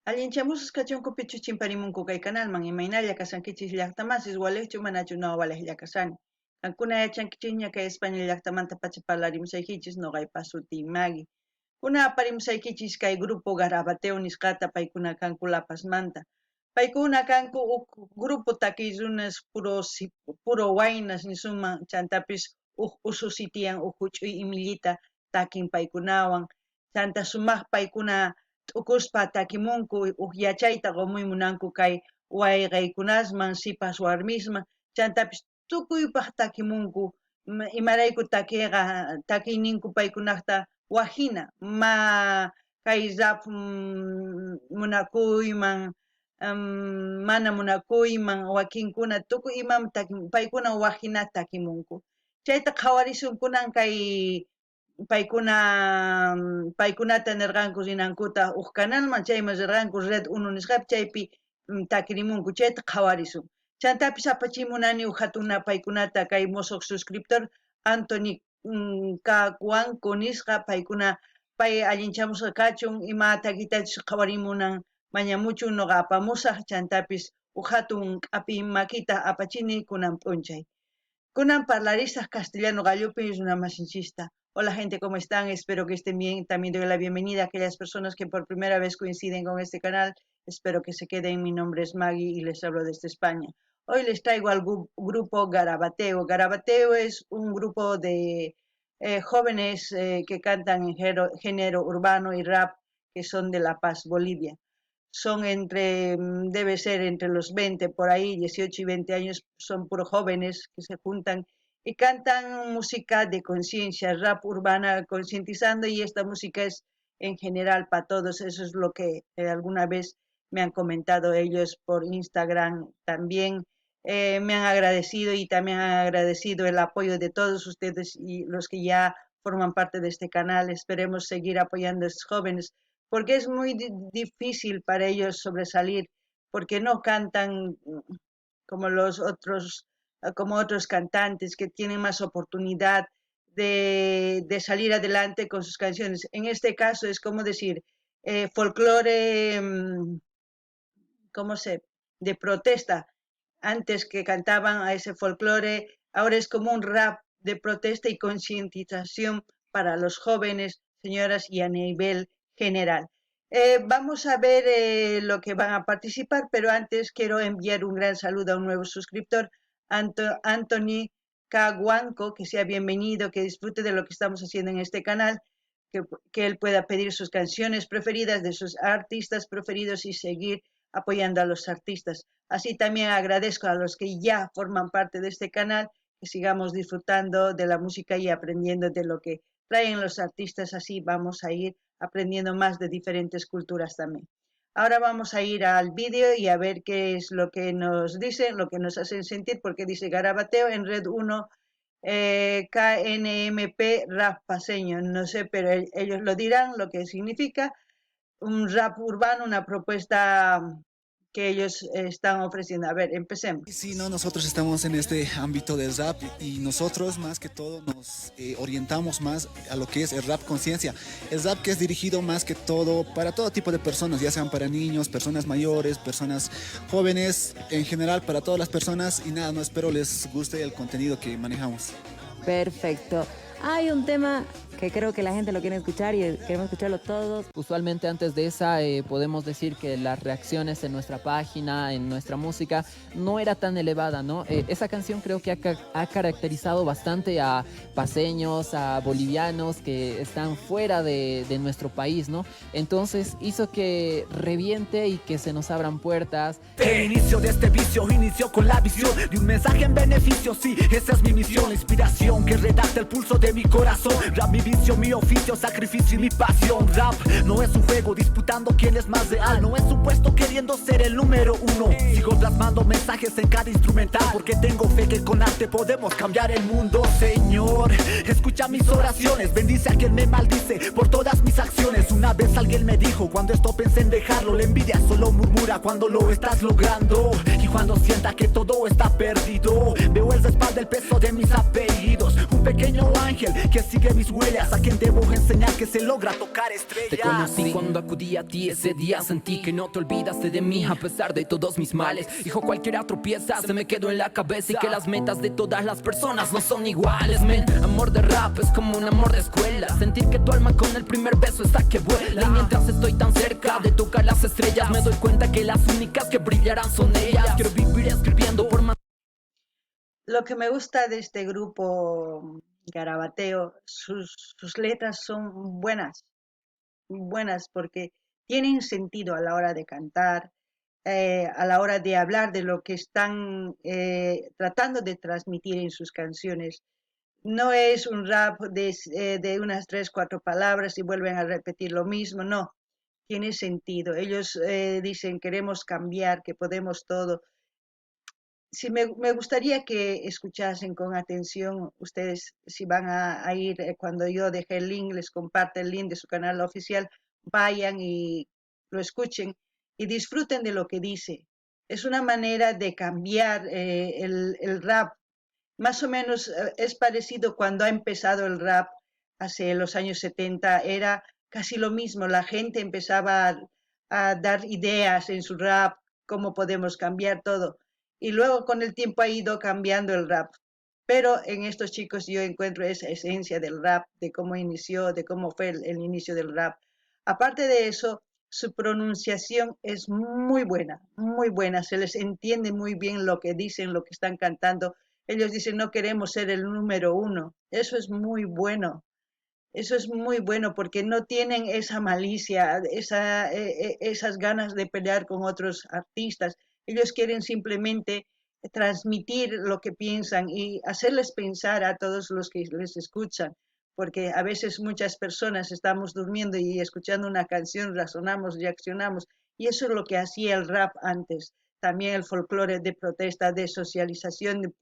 Allinchamusas kachunkupi chuchimparimunku kay kanalman imaynalla kasankichis llaqtamasis walejchu manachu walejlla kasani. Kankuna yachankichikña kay España llaqtamanta pacha parlarimsaykichis noqaypas suti Maggie. Kuna aparimsaykichis kay grupo Garabateo nisqata paykuna kanku lapasmanta. Paykuna kanku grupo takirunas puro waynas nisuman chantapis ususitian huch'uy imillita takin paykunawan chanta sumaq paykuna t'ukuspa takimunku yachayta qumumunanku kay wayqaykunasman sipas warmisman chantapis tukuypaq takimunku imarayku takiyninku paykunaqta wajina kay rap munakuyman mana munakuyman wakinkuna tukuy imam paykuna wajina takimunku chayta qhawarisun kunan kay paykunata nirqanku rinankuta canalman chayman rirqanku Red 1 nisqapi chaypi takirimunku chayta qhawarisun chantapis apachimunani hatuna paykunata kay mosoq suscriptor Anthony Kakuanko nisqa paykuna pay allinchamusqa kachun imata kitachus qhawarimunan mañamuchun noqa apamusaq chantapis hatun k'api makita apachini kunan p'unchay. Kunan parlaristas castellano gallupi runamasinchista. Hola gente, ¿cómo están? Espero que estén bien. También doy la bienvenida a aquellas personas que por primera vez coinciden con este canal. Espero que se queden. Mi nombre es Maggie y les hablo desde España. Hoy les traigo al grupo Garabateo. Garabateo es un grupo de jóvenes que cantan en género urbano y rap que son de La Paz, Bolivia. Son debe ser entre los 20 por ahí, 18 y 20 años, son puros jóvenes que se juntan y cantan música de conciencia, rap urbana concientizando y esta música es en general para todos, eso es lo que alguna vez me han comentado ellos por Instagram también. Me han agradecido y también han agradecido el apoyo de todos ustedes y los que ya forman parte de este canal. Esperemos seguir apoyando a estos jóvenes porque es muy difícil para ellos sobresalir, porque no cantan como como otros cantantes que tienen más oportunidad de salir adelante con sus canciones. En este caso es como decir, folclore, de protesta. Antes que cantaban a ese folclore, ahora es como un rap de protesta y concientización para los jóvenes, señoras, y a nivel general. Vamos a ver lo que van a participar, pero antes quiero enviar un gran saludo a un nuevo suscriptor, Anthony Kaguanco, que sea bienvenido, que disfrute de lo que estamos haciendo en este canal, que él pueda pedir sus canciones preferidas de sus artistas preferidos y seguir apoyando a los artistas. Así también agradezco a los que ya forman parte de este canal, que sigamos disfrutando de la música y aprendiendo de lo que traen los artistas, así vamos a ir aprendiendo más de diferentes culturas también. Ahora vamos a ir al vídeo y a ver qué es lo que nos dicen, lo que nos hacen sentir, porque dice Garabateo en Red 1, KNMP rap paseño, no sé, pero ellos lo dirán, lo que significa, un rap urbano, una propuesta que ellos están ofreciendo. A ver, empecemos. Sí, no, nosotros estamos en este ámbito del rap y nosotros más que todo nos orientamos más a lo que es el rap conciencia. El rap que es dirigido más que todo para todo tipo de personas, ya sean para niños, personas mayores, personas jóvenes, en general para todas las personas y nada, no espero les guste el contenido que manejamos. Perfecto. Hay un tema que creo que la gente lo quiere escuchar y queremos escucharlo todos. Usualmente antes de esa podemos decir que las reacciones en nuestra página, en nuestra música, no era tan elevada, ¿no? Esa canción creo que ha caracterizado bastante a paseños, a bolivianos que están fuera de nuestro país, ¿no? Entonces hizo que reviente y que se nos abran puertas. El inicio de este vicio inició con la visión de un mensaje en beneficio, sí, esa es mi misión, la inspiración que redacta el pulso de mi corazón. Rap, mi vicio, mi oficio, sacrificio y mi pasión. Rap no es un juego disputando quién es más real, no es un puesto queriendo ser el número uno. Sigo plasmando mensajes en cada instrumental porque tengo fe que con arte podemos cambiar el mundo. Señor, escucha mis oraciones, bendice a quien me maldice por todas mis acciones. Una vez alguien me dijo, cuando esto pensé en dejarlo, la envidia solo murmura cuando lo estás logrando. Y cuando sienta que todo está perdido, veo el respaldo, el peso de mis apellidos. Un pequeño ángel que sigue mis huellas, a quien debo enseñar que se logra tocar estrellas. Te conocí cuando acudí a ti, ese día sentí que no te olvidaste de mí a pesar de todos mis males. Hijo, cualquiera tropieza, se me quedó en la cabeza y que las metas de todas las personas no son iguales, men. Amor de rap es como un amor de escuela, sentir que tu alma con el primer beso está que vuela. Y mientras estoy tan cerca de tocar las estrellas, me doy cuenta que las únicas que brillarán son ellas. Quiero vivir escribiendo por más. Lo que me gusta de este grupo Garabateo, sus letras son buenas porque tienen sentido a la hora de cantar, a la hora de hablar de lo que están tratando de transmitir en sus canciones. No es un rap de unas 3, 4 palabras y vuelven a repetir lo mismo, no, tiene sentido. Ellos dicen queremos cambiar, que podemos todo. Sí, me gustaría que escuchasen con atención ustedes, si van a ir, cuando yo deje el link, les comparto el link de su canal oficial, vayan y lo escuchen y disfruten de lo que dice. Es una manera de cambiar el rap. Más o menos es parecido cuando ha empezado el rap hace los años 70, era casi lo mismo, la gente empezaba a dar ideas en su rap, cómo podemos cambiar todo. Y luego con el tiempo ha ido cambiando el rap. Pero en estos chicos yo encuentro esa esencia del rap, de cómo inició, de cómo fue el inicio del rap. Aparte de eso, su pronunciación es muy buena, se les entiende muy bien lo que dicen, lo que están cantando. Ellos dicen, no queremos ser el número 1. Eso es muy bueno porque no tienen esa malicia, esas ganas de pelear con otros artistas. Ellos quieren simplemente transmitir lo que piensan y hacerles pensar a todos los que les escuchan, porque a veces muchas personas estamos durmiendo y escuchando una canción, razonamos, reaccionamos, y eso es lo que hacía el rap antes. También el folclore de protesta, de socialización,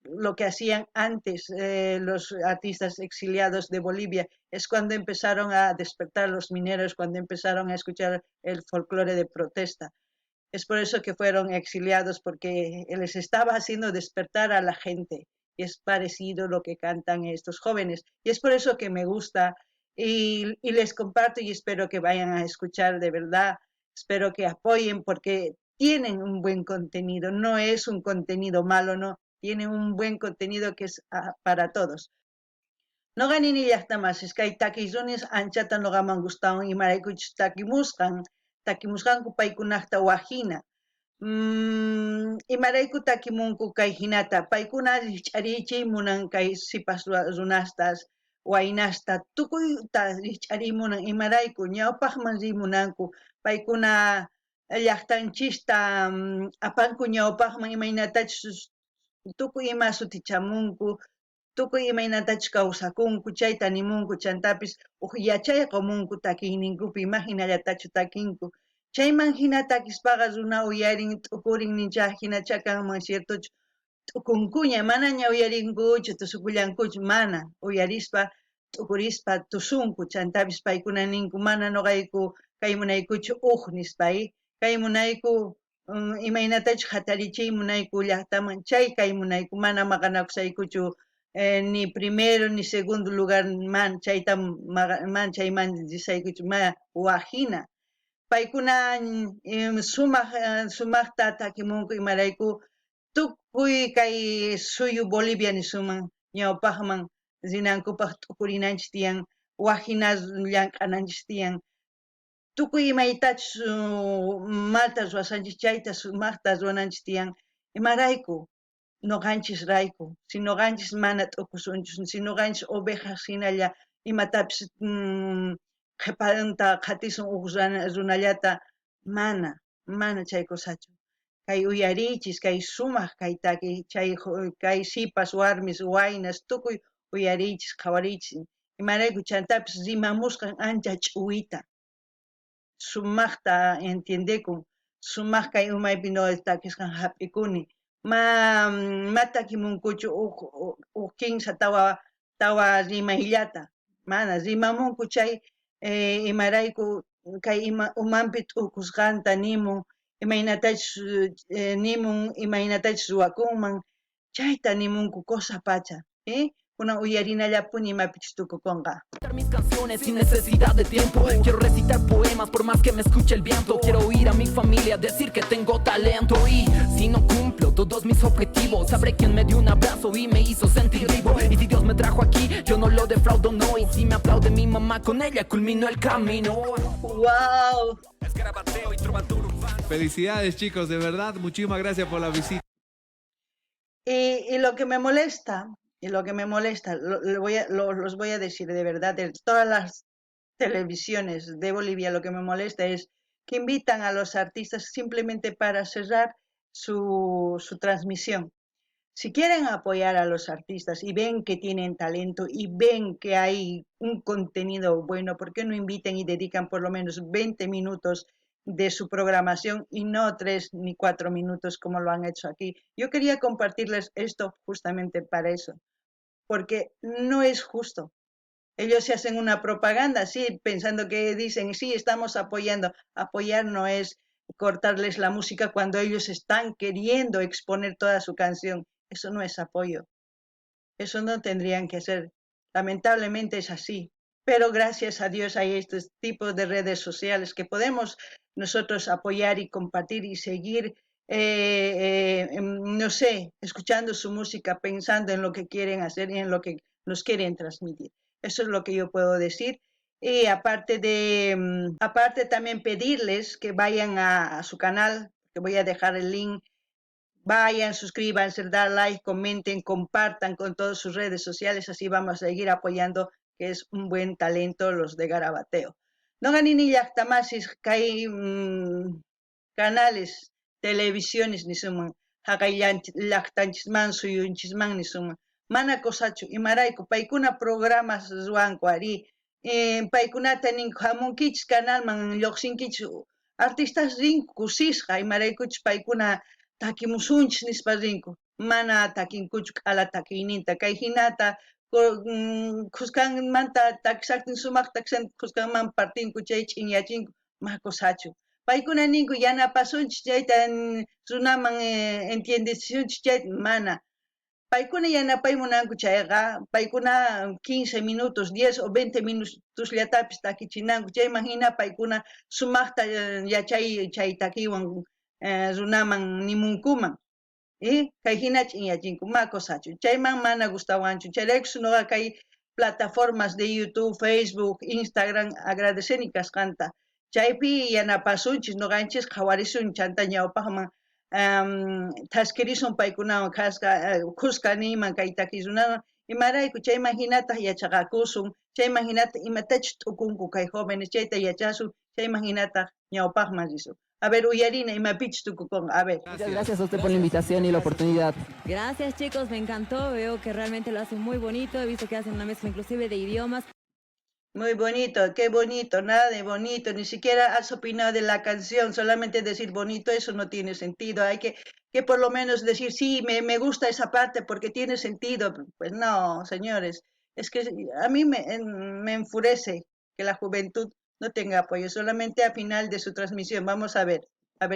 lo que hacían antes los artistas exiliados de Bolivia, es cuando empezaron a despertar los mineros, cuando empezaron a escuchar el folclore de protesta. Es por eso que fueron exiliados, porque les estaba haciendo despertar a la gente. Y es parecido lo que cantan estos jóvenes. Y es por eso que me gusta y les comparto y espero que vayan a escuchar de verdad. Espero que apoyen porque tienen un buen contenido. No es un contenido malo, no. Tienen un buen contenido que es para todos. No ganin llaqtamas, es que hay taquizones anchata no gaman gustawan y maraykuchus takimusqanku paykunaqta wajina. Imarayku takimunku kay hinata, paykuna rikch'arichiy munan kay sipas runastas, waynasta, tukuyta rikch'ariy munan imarayku, ñawpaqman rimunanku, paykuna llaqtanchista apanku ñawpaqman imaynatachus tukuy ima sutichamunku, tukuy imaynatachus kawsakunku, chayta nimunku, chantapis yachay qamunku takiyninkupi ima hinallatachu takinku. Chayman hina takispaqa runa uyarin t'ukurin nincha hina chakanman ciertochu t'ukunkuña manaña uyarinkuchu tusukullankuchu mana uyarispa t'ukurispa tusunku chantapis paykuna ninku mana noqayku kay munaykuchu nispay kay munayku imaynatachu hatarichiy munayku llaqtaman chay kay munayku mana maqanakusaykuchu ni primero ni segundo lugar man chayta man chayman risaykuchu ma wajina paykuna sumaqta takimunku imarayku tukuy kay suyu Bolivia nisuman ñawpaqman rinankupaq t'ukurinanchis tiyan wajina llank'ananchis tiyan tukuy imaytachus malta ruwasanchis chayta sumaqta ruwananchis tiyan imarayku noqanchis rayku si noqanchis mana t'ukusunchus si noqanchis ovejas hinalla imatapis qhipanta qhatisun runallata mana chay kusachu kay uyarichis kay sumaq kay taki kay sipas warmis waynas tukuy uyarichis qhawarichis imarayku chantapis rimamusqan ancha ch'uwita sumaqta entiendekun sumaq kay umaypi no takisqan hap'ikuni ma takimunkuchu kimsa tawa rimayllata mana rimamunku chay imarayku kay umanpi t'ukusqanta nimun imaynatachus nimun imaynatachus ruwakunman chayta nimunku cosa pacha Una uyarina ya puni mapichtuko conga. Mis canciones sin necesidad de tiempo. Quiero recitar poemas por más que me escuche el viento. Quiero oír a mi familia decir que tengo talento. Y si no cumplo todos mis objetivos, sabré quién me dio un abrazo y me hizo sentir vivo. Y si Dios me trajo aquí, yo no lo defraudo, no. Y si me aplaude mi mamá, con ella culmino el camino. ¡Wow! Felicidades, chicos, de verdad. Muchísimas gracias por la visita. Y lo que me molesta, los voy a decir de verdad, de todas las televisiones de Bolivia, lo que me molesta es que invitan a los artistas simplemente para cerrar su transmisión. Si quieren apoyar a los artistas y ven que tienen talento y ven que hay un contenido bueno, ¿por qué no invitan y dedican por lo menos 20 minutos de su programación y no 3 ni 4 minutos como lo han hecho aquí? Yo quería compartirles esto justamente para eso, porque no es justo. Ellos se hacen una propaganda, sí, pensando que dicen, sí, estamos apoyando. Apoyar no es cortarles la música cuando ellos están queriendo exponer toda su canción. Eso no es apoyo. Eso no tendrían que hacer. Lamentablemente es así. Pero gracias a Dios hay estos tipos de redes sociales que podemos nosotros apoyar y compartir y seguir, no sé, escuchando su música, pensando en lo que quieren hacer y en lo que nos quieren transmitir. Eso es lo que yo puedo decir. Y aparte también pedirles que vayan a su canal, que voy a dejar el link. Vayan, suscríbanse, dar like, comenten, compartan con todas sus redes sociales, así vamos a seguir apoyando, que es un buen talento los de Garabateo. No ganini llaqtamasis kay canales, televisiones ni suman, haqay llaqtanchisman suyunchisman ni suman. Mana cosachu, imarayku paykuna programas ruanku ari, paykunata ninku hamunkichis canalman lluqsinkichis artistas rinku kusisqa, imaraykuchus paykuna takimusunchis nispa rinku, mana takinkuchu k'ala takiyninta, kay hinata qusqanmanta takisaqtin sumaq takisan qusqanman partinku chay ch'inyachinku ma kusachu. Paykuna ninku yanapasunchis chayta runaman entiendesunchis chayta mana. Paykuna yanapaymunanku chayqa, paykuna 15 minutos, 10 o 20 minutos llatapis takichinanku, chayman hina paykuna sumaqta yachay chay takiwan runaman nimunkuman. Kay hina ch'inyachinku ma cosachu. Chayman mana gustawanchu. Chayrayku nuqa kay plataformas de YouTube, Facebook, Instagram agradeceni kasqanta. Chaypi yanapasunchis nuqanchis qhawarisun chanta ñawpaqman taskirisun paykunawan qusqa niman kay takirunawan imarayku chayman hinata yachaqakusun, chayman hinata imatachus t'ukunku kay jóvenes chayta yachasun, chayman hinata ñawpaqman risun. A ver, uyarina, imapichus tukukunqa, a ver. Muchas gracias a usted por la invitación y la oportunidad. Gracias, chicos, me encantó. Veo que realmente lo hacen muy bonito. He visto que hacen una mezcla inclusive de idiomas. Muy bonito, qué bonito, nada de bonito, ni siquiera has opinado de la canción, solamente decir bonito, eso no tiene sentido, hay que por lo menos decir, sí, me gusta esa parte porque tiene sentido. Pues no, señores, es que a mí me enfurece que la juventud no tenga apoyo, solamente a final de su transmisión. Vamos a ver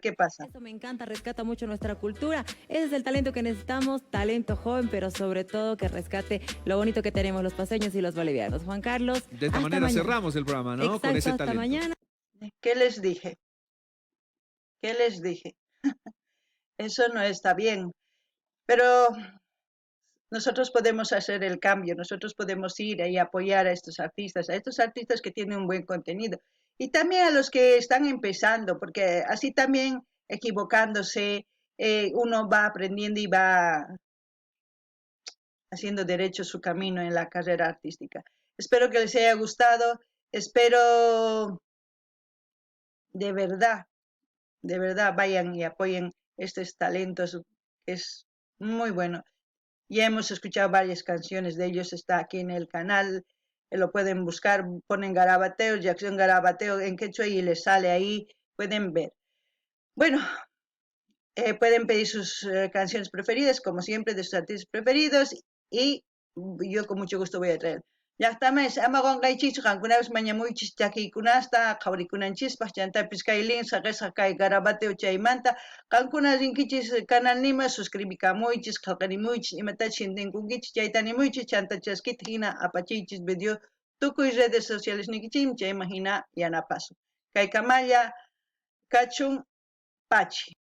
qué pasa. Eso me encanta, rescata mucho nuestra cultura. Ese es el talento que necesitamos, talento joven, pero sobre todo que rescate lo bonito que tenemos los paseños y los bolivianos. Juan Carlos, De esta hasta manera mañana. cerramos el programa, ¿no? Exacto, Con ese hasta talento. mañana. ¿Qué les dije? ¿Qué les dije? Eso no está bien, pero nosotros podemos hacer el cambio, nosotros podemos ir y apoyar a estos artistas que tienen un buen contenido. Y también a los que están empezando, porque así también equivocándose, uno va aprendiendo y va haciendo derecho su camino en la carrera artística. Espero que les haya gustado, espero de verdad vayan y apoyen estos talentos, es muy bueno. Ya hemos escuchado varias canciones de ellos, está aquí en el canal, lo pueden buscar, ponen Garabateo, Jackson Garabateo en quechua y les sale ahí, pueden ver. Bueno, pueden pedir sus canciones preferidas, como siempre, de sus artistas preferidos, y yo con mucho gusto voy a traer. Llaqtamaysi ama qunqaychikchu qankunapas mañamuychis chakiykunasta qhawrikunanchispaq chantapis kay linsa qisqa kay Garabateo chaymanta qankuna rinkichis canal nima suscribikamuychis qillqarimuychis imatachi shintinkunkichis chayta nimuychis chanta chaskita hina apachiychis video tukuy redes sociales nikichimi chayman hina yanapasun. Kay kamalla kachun Pachi.